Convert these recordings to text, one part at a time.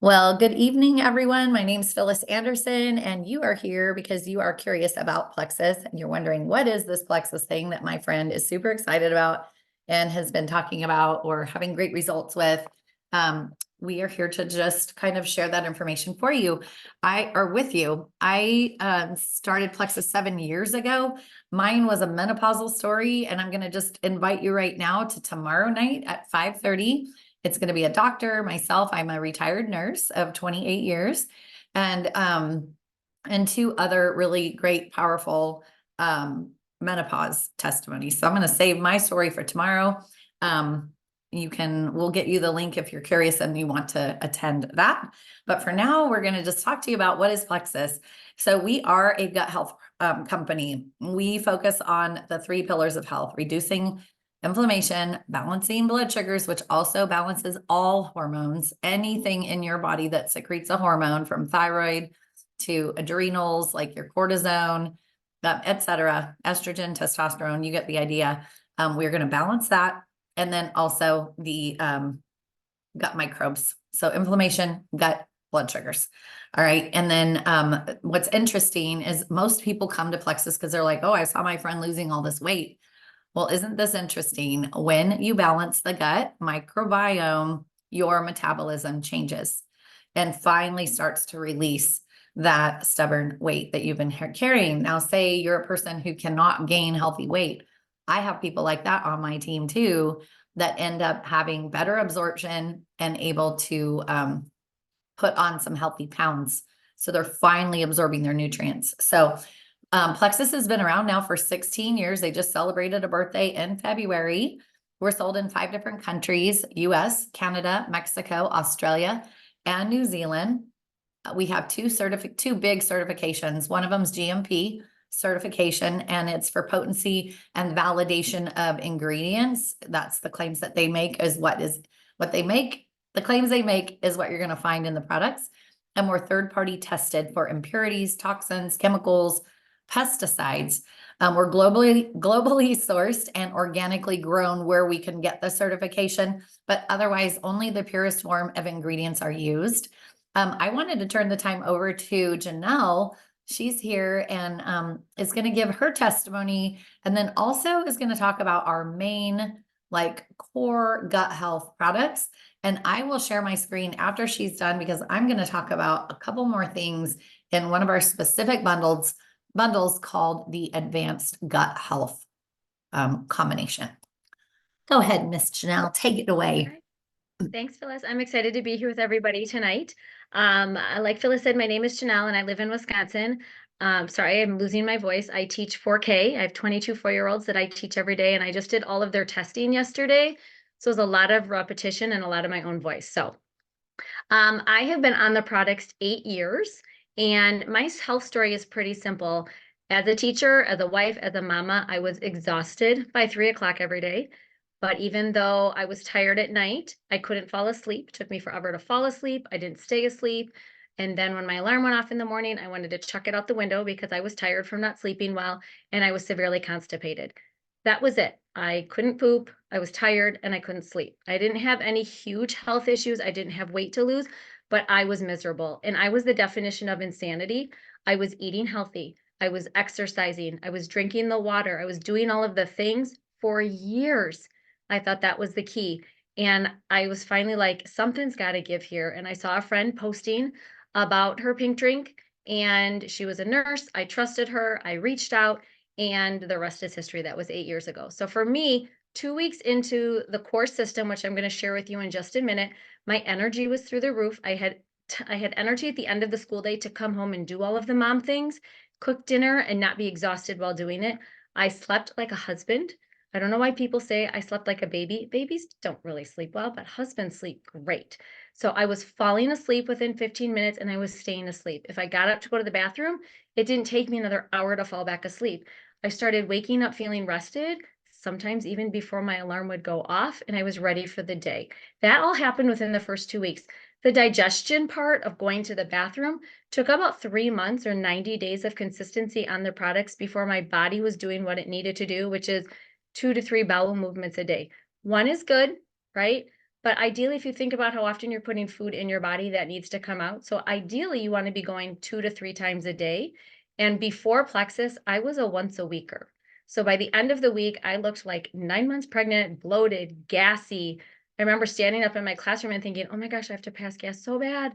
Well, good evening, everyone. My name is Phyllis Anderson, and you are here because you are curious about Plexus and you're wondering what is this Plexus thing that my friend is super excited about and has been talking about or having great results with. We are here to just kind of share that information for you. With you. I started Plexus 7 years ago. Mine was a menopausal story, and I'm going to just invite you right now to tomorrow night at 5:30. It's going to be a doctor, myself. I'm a retired nurse of 28 years, and two other really great, powerful menopause testimonies. So I'm going to save my story for tomorrow. We'll get you the link if you're curious and you want to attend that. But for now, we're going to just talk to you about what is Plexus. So we are a gut health company. We focus on the 3 pillars of health: reducing inflammation, balancing blood sugars, which also balances all hormones, anything in your body that secretes a hormone, from thyroid to adrenals, like your cortisone, etc., estrogen, testosterone, you get the idea. We're going to balance that. And then also the gut microbes. So inflammation, gut, blood sugars. All right. And then what's interesting is most people come to Plexus because they're like, oh, I saw my friend losing all this weight. Well, isn't this interesting? When you balance the gut microbiome, your metabolism changes and finally starts to release that stubborn weight that you've been carrying. Now, say you're a person who cannot gain healthy weight. I have people like that on my team too, that end up having better absorption and able to put on some healthy pounds. So they're finally absorbing their nutrients. So Plexus has been around now for 16 years. They just celebrated a birthday in February. We're sold in 5 different countries: US, Canada, Mexico, Australia, and New Zealand. We have two big certifications. One of them is GMP certification, and it's for potency and validation of ingredients. That's the claims that they make is what they make. The claims they make is what you're going to find in the products. And we're third-party tested for impurities, toxins, chemicals, pesticides. We're globally sourced and organically grown where we can get the certification, but otherwise only the purest form of ingredients are used. I wanted to turn the time over to Janelle. She's here and is going to give her testimony, and then also is going to talk about our main core gut health products. And I will share my screen after she's done because I'm going to talk about a couple more things in one of our specific bundles called the Advanced Gut Health combination. Go ahead, Miss Janelle, take it away. Thanks, Phyllis. I'm excited to be here with everybody tonight. Like Phyllis said, my name is Janelle and I live in Wisconsin. Sorry, I'm losing my voice. I teach 4K. I have 22 4-year-olds that I teach every day, and I just did all of their testing yesterday. So it's a lot of repetition and a lot of my own voice. So I have been on the products 8 years, and my health story is pretty simple. As a teacher, as a wife, as a mama, I was exhausted by 3 o'clock every day. But even though I was tired at night, I couldn't fall asleep. It took me forever to fall asleep. I didn't stay asleep. And then when my alarm went off in the morning, I wanted to chuck it out the window because I was tired from not sleeping well, and I was severely constipated. That was it. I couldn't poop. I was tired and I couldn't sleep. I didn't have any huge health issues. I didn't have weight to lose, but I was miserable. And I was the definition of insanity. I was eating healthy. I was exercising. I was drinking the water. I was doing all of the things for years. I thought that was the key. And I was finally like, something's got to give here. And I saw a friend posting about her pink drink, and she was a nurse. I trusted her. I reached out, and the rest is history. That was 8 years ago. So for me, 2 weeks into the core system, which I'm going to share with you in just a minute, my energy was through the roof. I had energy at the end of the school day to come home and do all of the mom things, cook dinner, and not be exhausted while doing it. I slept like a husband. I don't know why people say I slept like a baby. Babies don't really sleep well, but husbands sleep great. So I was falling asleep within 15 minutes and I was staying asleep. If I got up to go to the bathroom, it didn't take me another hour to fall back asleep. I started waking up feeling rested, sometimes even before my alarm would go off, and I was ready for the day. That all happened within the first 2 weeks. The digestion part of going to the bathroom took about 3 months or 90 days of consistency on the products before my body was doing what it needed to do, which is 2 to 3 bowel movements a day. One is good, right? But ideally, if you think about how often you're putting food in your body, that needs to come out. So ideally, you want to be going 2 to 3 times a day. And before Plexus, I was a once a weeker. So by the end of the week, I looked like 9 months pregnant, bloated, gassy. I remember standing up in my classroom and thinking, oh my gosh, I have to pass gas so bad,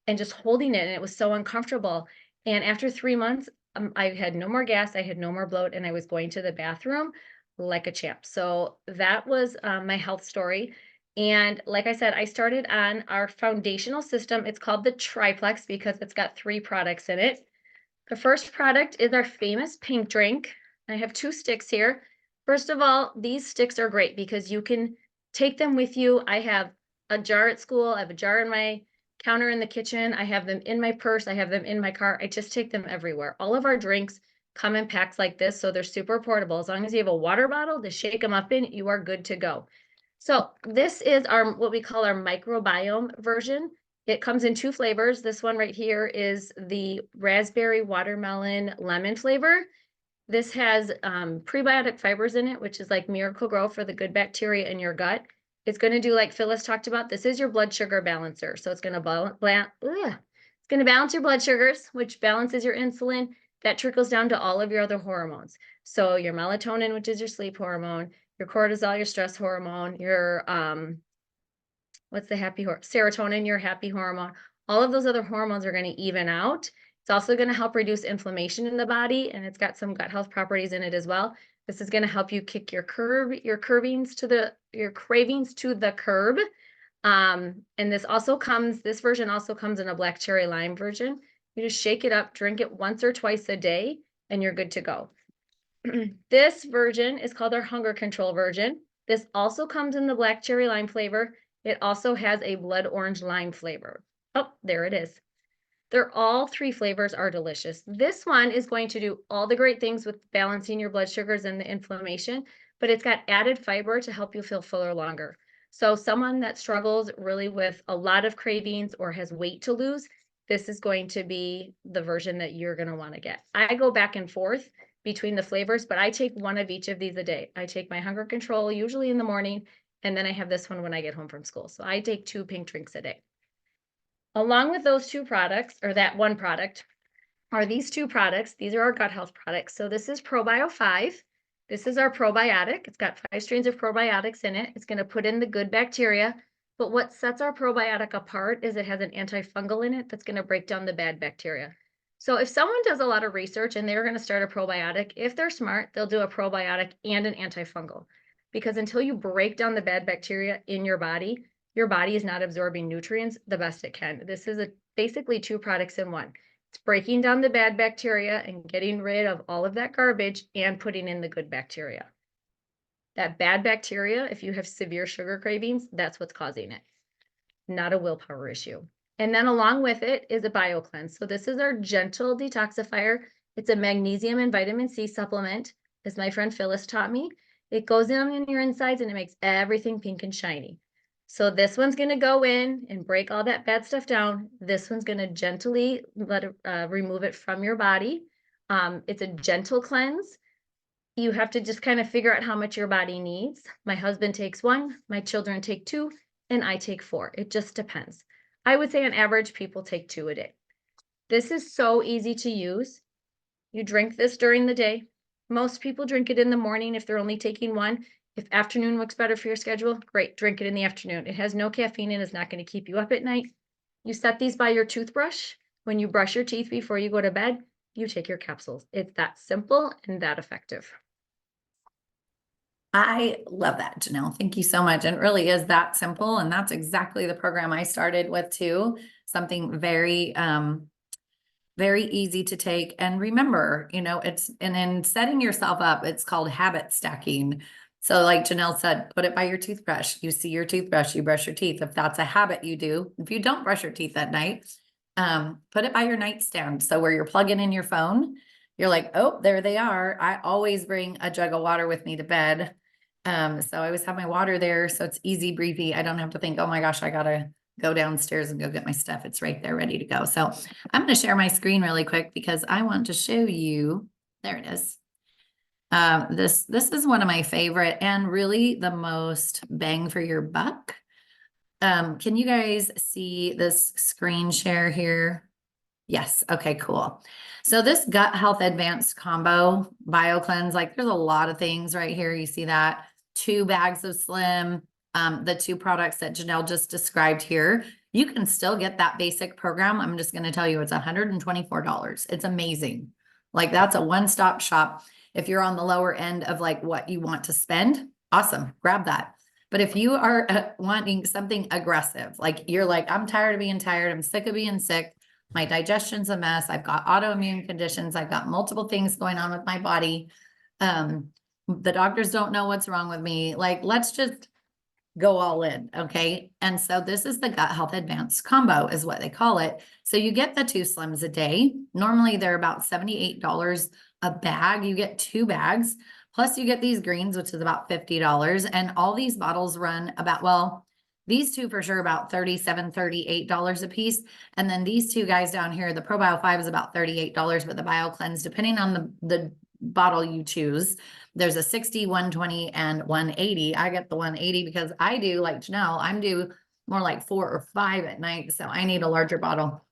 and just holding it. And it was so uncomfortable. And after 3 months, I had no more gas, I had no more bloat, and I was going to the bathroom like a champ. So that was my health story. And like I said, I started on our foundational system. It's called the triplex because it's got 3 products in it. The first product is our famous pink drink. I have 2 sticks here. First of all, these sticks are great because you can take them with you. I have a jar at school. I have a jar in my counter in the kitchen. I have them in my purse. I have them in my car. I just take them everywhere. All of our drinks come in packs like this, so they're super portable. As long as you have a water bottle to shake them up in, you are good to go. So this is our what we call our microbiome version. It comes in 2 flavors. This one right here is the raspberry watermelon lemon flavor. This has prebiotic fibers in it, which is like Miracle Grow for the good bacteria in your gut. It's going to do like Phyllis talked about. This is your blood sugar balancer. So it's going to balance your blood sugars, which balances your insulin. That trickles down to all of your other hormones. So your melatonin, which is your sleep hormone, your cortisol, your stress hormone, your what's the serotonin, your happy hormone. All of those other hormones are going to even out. It's also going to help reduce inflammation in the body, and it's got some gut health properties in it as well. This is going to help you kick your cravings to the curb. And this version also comes in a black cherry lime version. You just shake it up, drink it once or twice a day, and you're good to go. This version is called our hunger control version. This also comes in the black cherry lime flavor. It also has a blood orange lime flavor. Oh, there it is. All 3 flavors are delicious. This one is going to do all the great things with balancing your blood sugars and the inflammation, but it's got added fiber to help you feel fuller longer. So someone that struggles really with a lot of cravings or has weight to lose, this is going to be the version that you're going to want to get. I go back and forth between the flavors, but I take one of each of these a day. I take my hunger control usually in the morning, and then I have this one when I get home from school. So I take 2 pink drinks a day. Along with those 2 products, or that one product, are these 2 products. These are our gut health products. So this is ProBio 5. This is our probiotic. It's got 5 strains of probiotics in it. It's going to put in the good bacteria. But what sets our probiotic apart is it has an antifungal in it that's going to break down the bad bacteria. So if someone does a lot of research and they're going to start a probiotic, if they're smart, they'll do a probiotic and an antifungal. Because until you break down the bad bacteria in your body is not absorbing nutrients the best it can. This is basically 2 products in one. It's breaking down the bad bacteria and getting rid of all of that garbage and putting in the good bacteria. That bad bacteria, if you have severe sugar cravings, that's what's causing it, not a willpower issue. And then along with it is a BioCleanse. So this is our gentle detoxifier. It's a magnesium and vitamin C supplement, as my friend Phyllis taught me. It goes in your insides and it makes everything pink and shiny. So this one's going to go in and break all that bad stuff down. This one's going to gently remove it from your body. It's a gentle cleanse. You have to just kind of figure out how much your body needs. My husband takes 1, my children take 2, and I take 4. It just depends. I would say on average, people take 2 a day. This is so easy to use. You drink this during the day. Most people drink it in the morning if they're only taking 1. If afternoon works better for your schedule, great, drink it in the afternoon. It has no caffeine and is not going to keep you up at night. You set these by your toothbrush. When you brush your teeth before you go to bed, you take your capsules. It's that simple and that effective. I love that, Janelle. Thank you so much. And it really is that simple. And that's exactly the program I started with too. Something very, very easy to take. And remember, and in setting yourself up, it's called habit stacking. So like Janelle said, put it by your toothbrush. You see your toothbrush, you brush your teeth. If that's a habit you do, if you don't brush your teeth at night, put it by your nightstand. So where you're plugging in your phone, you're like, oh, there they are. I always bring a jug of water with me to bed. So I always have my water there. So it's easy breezy. I don't have to think, oh my gosh, I gotta go downstairs and go get my stuff. It's right there ready to go. So I'm going to share my screen really quick because I want to show you. There it is. This is one of my favorite and really the most bang for your buck Can you guys see this screen share here? Yes. Okay, cool. So this gut health advanced combo bio cleanse, like there's a lot of things right here. You see that 2 bags of Slim, the 2 products that Janelle just described here. You can still get that basic program. I'm just going to tell you it's $124. It's amazing. Like that's a one-stop shop. If you're on the lower end of like what you want to spend, awesome, grab that. But if you are wanting something aggressive, like you're like, I'm tired of being tired, I'm sick of being sick, my digestion's a mess, I've got autoimmune conditions, I've got multiple things going on with my body. The doctors don't know what's wrong with me. Like, let's just go all in. Okay. And so this is the gut health advanced combo is what they call it. So you get the 2 Slims a day. Normally they're about $78 a bag. You get 2 bags. Plus you get these greens, which is about $50. And all these bottles run about, well, these 2 for sure about $37, $38 a piece. And then these 2 guys down here, the ProBio 5 is about $38, but the Bio Cleanse, depending on the bottle you choose, there's a 60, 120, and 180. I get the 180 because I do like Janelle, I'm due more like 4 or 5 at night. So I need a larger bottle.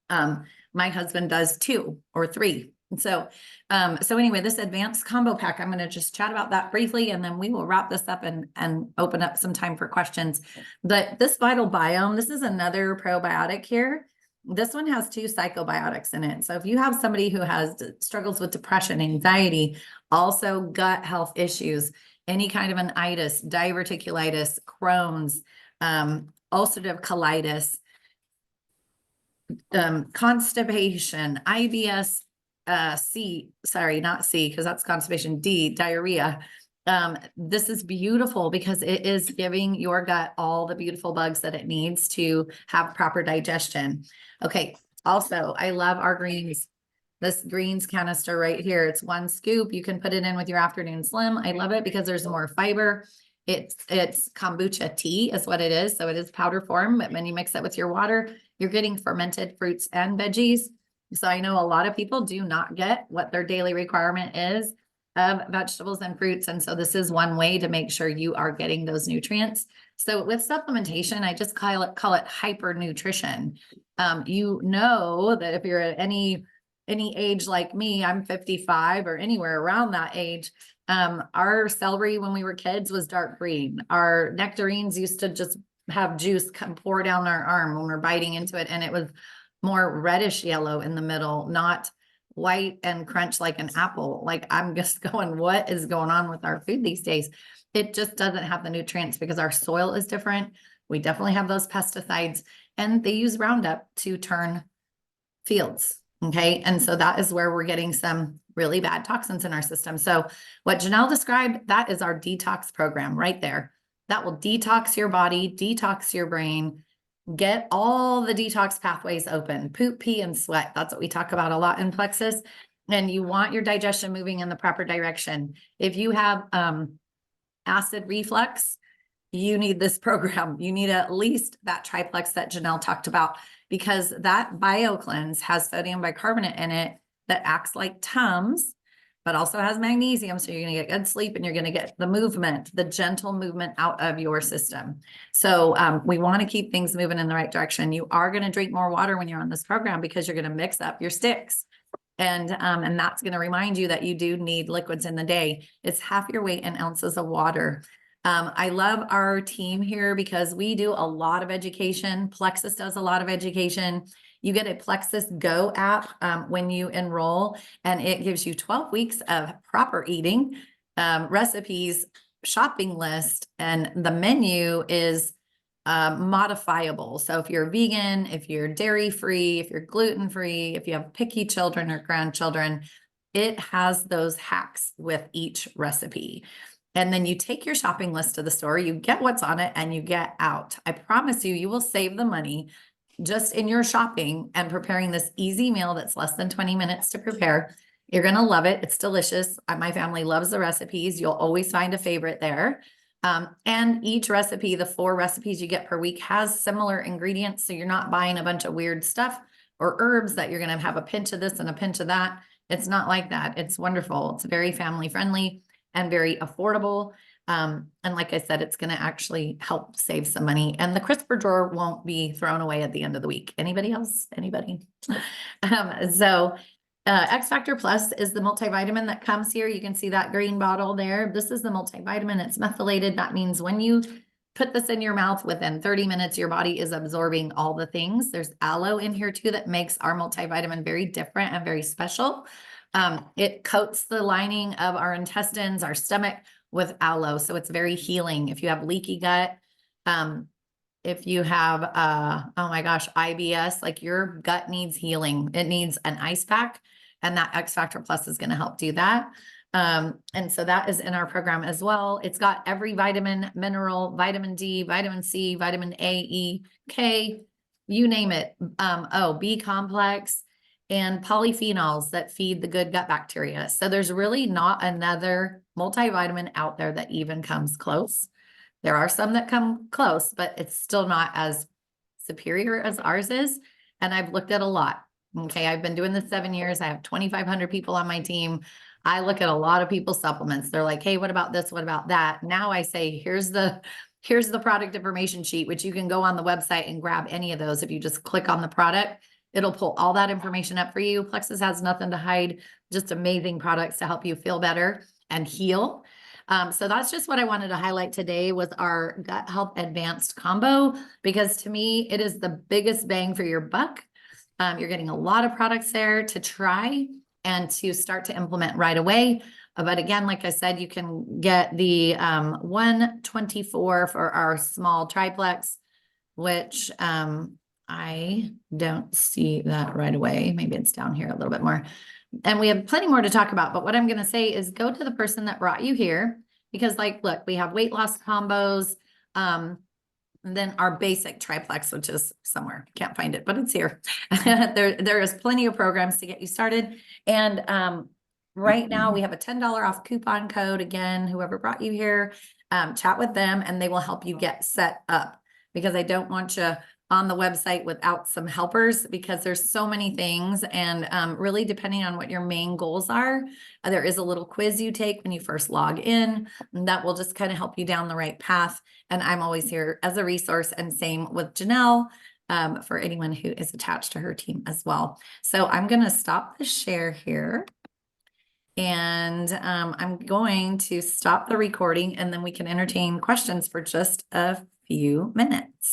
My husband does 2 or 3. So anyway, this advanced combo pack, I'm going to just chat about that briefly, and then we will wrap this up and open up some time for questions. But this Vital Biome, this is another probiotic here. This one has 2 psychobiotics in it. So if you have somebody who has struggles with depression, anxiety, also gut health issues, any kind of an itis, diverticulitis, Crohn's, ulcerative colitis, constipation, IBS, not C, because that's constipation, D, diarrhea. This is beautiful because it is giving your gut all the beautiful bugs that it needs to have proper digestion. Okay. Also, I love our greens. This greens canister right here. It's 1 scoop. You can put it in with your afternoon Slim. I love it because there's more fiber. It's kombucha tea is what it is. So it is powder form, but when you mix it with your water, you're getting fermented fruits and veggies. So I know a lot of people do not get what their daily requirement is of vegetables and fruits. And so this is one way to make sure you are getting those nutrients. So with supplementation, I just call it hyper nutrition. You know that if you're at any age like me, I'm 55 or anywhere around that age, our celery when we were kids was dark green. Our nectarines used to just have juice come pour down our arm when we're biting into it, and it was more reddish yellow in the middle, not white and crunch like an apple. Like I'm just going, what is going on with our food these days? It just doesn't have the nutrients because our soil is different. We definitely have those pesticides, and they use Roundup to turn fields. Okay. And so that is where we're getting some really bad toxins in our system. So what Janelle described, that is our detox program right there. That will detox your body, detox your brain, get all the detox pathways open, poop, pee, and sweat. That's what we talk about a lot in Plexus. And you want your digestion moving in the proper direction. If you have acid reflux, you need this program. You need at least that triplex that Janelle talked about, because that BioCleanse has sodium bicarbonate in it that acts like Tums, but also has magnesium. So you're going to get good sleep and you're going to get the movement, the gentle movement out of your system. So we want to keep things moving in the right direction. You are going to drink more water when you're on this program because you're going to mix up your sticks. And that's going to remind you that you do need liquids in the day. It's half your weight in ounces of water. I love our team here because we do a lot of education. Plexus does a lot of education. You get a Plexus Go app when you enroll, and it gives you 12 weeks of proper eating, recipes, shopping list, and the menu is modifiable. So if you're vegan, if you're dairy free, if you're gluten free, if you have picky children or grandchildren, it has those hacks with each recipe. And then you take your shopping list to the store, you get what's on it, and you get out. I promise you, you will save the money just in your shopping and preparing this easy meal that's less than 20 minutes to prepare. You're going to love it. It's delicious. My family loves the recipes. You'll always find a favorite there. And each recipe, the 4 recipes you get per week, has similar ingredients. So you're not buying a bunch of weird stuff or herbs that you're going to have a pinch of this and a pinch of that. It's not like that. It's wonderful. It's very family friendly and very affordable. And like I said, it's going to actually help save some money, and the crisper drawer won't be thrown away at the end of the week. Anybody else? Anybody? So X Factor Plus is the multivitamin that comes here. You can see that green bottle there. This is the multivitamin. It's methylated. That means when you put this in your mouth, within 30 minutes, your body is absorbing all the things. There's aloe in here too that makes our multivitamin very different and very special. It coats the lining of our intestines, our stomach with aloe. So it's very healing. If you have leaky gut, if you have, oh my gosh, IBS, like your gut needs healing. It needs an ice pack, and that X Factor Plus is going to help do that. And so that is in our program as well. It's got every vitamin, mineral, vitamin D, vitamin C, vitamin A, E, K, you name it. B complex and polyphenols that feed the good gut bacteria. So there's really not another multivitamin out there that even comes close. There are some that come close, but it's still not as superior as ours is. And I've looked at a lot. Okay. I've been doing this 7 years. I have 2,500 people on my team. I look at a lot of people's supplements. They're like, hey, what about this? What about that? Now I say, here's the product information sheet, which you can go on the website and grab any of those. If you just click on the product, it'll pull all that information up for you. Plexus has nothing to hide, just amazing products to help you feel better and heal. So that's just what I wanted to highlight today was our Gut Health Advanced combo, because to me, it is the biggest bang for your buck. You're getting a lot of products there to try and to start to implement right away. But again, like I said, you can get the 124 for our small triplex, which I don't see that right away. Maybe it's down here a little bit more. And we have plenty more to talk about. But what I'm going to say is go to the person that brought you here, because like, look, we have weight loss combos. And then our basic triplex, which is somewhere, can't find it, but it's here. There is plenty of programs to get you started. And right now we have a $10 off coupon code. Again, whoever brought you here, chat with them and they will help you get set up, because I don't want you on the website without some helpers, because there's so many things. And really depending on what your main goals are, there is a little quiz you take when you first log in, and that will just kind of help you down the right path. And I'm always here as a resource, and same with Janelle, for anyone who is attached to her team as well. So I'm going to stop the share here. And I'm going to stop the recording, and then we can entertain questions for just a few minutes.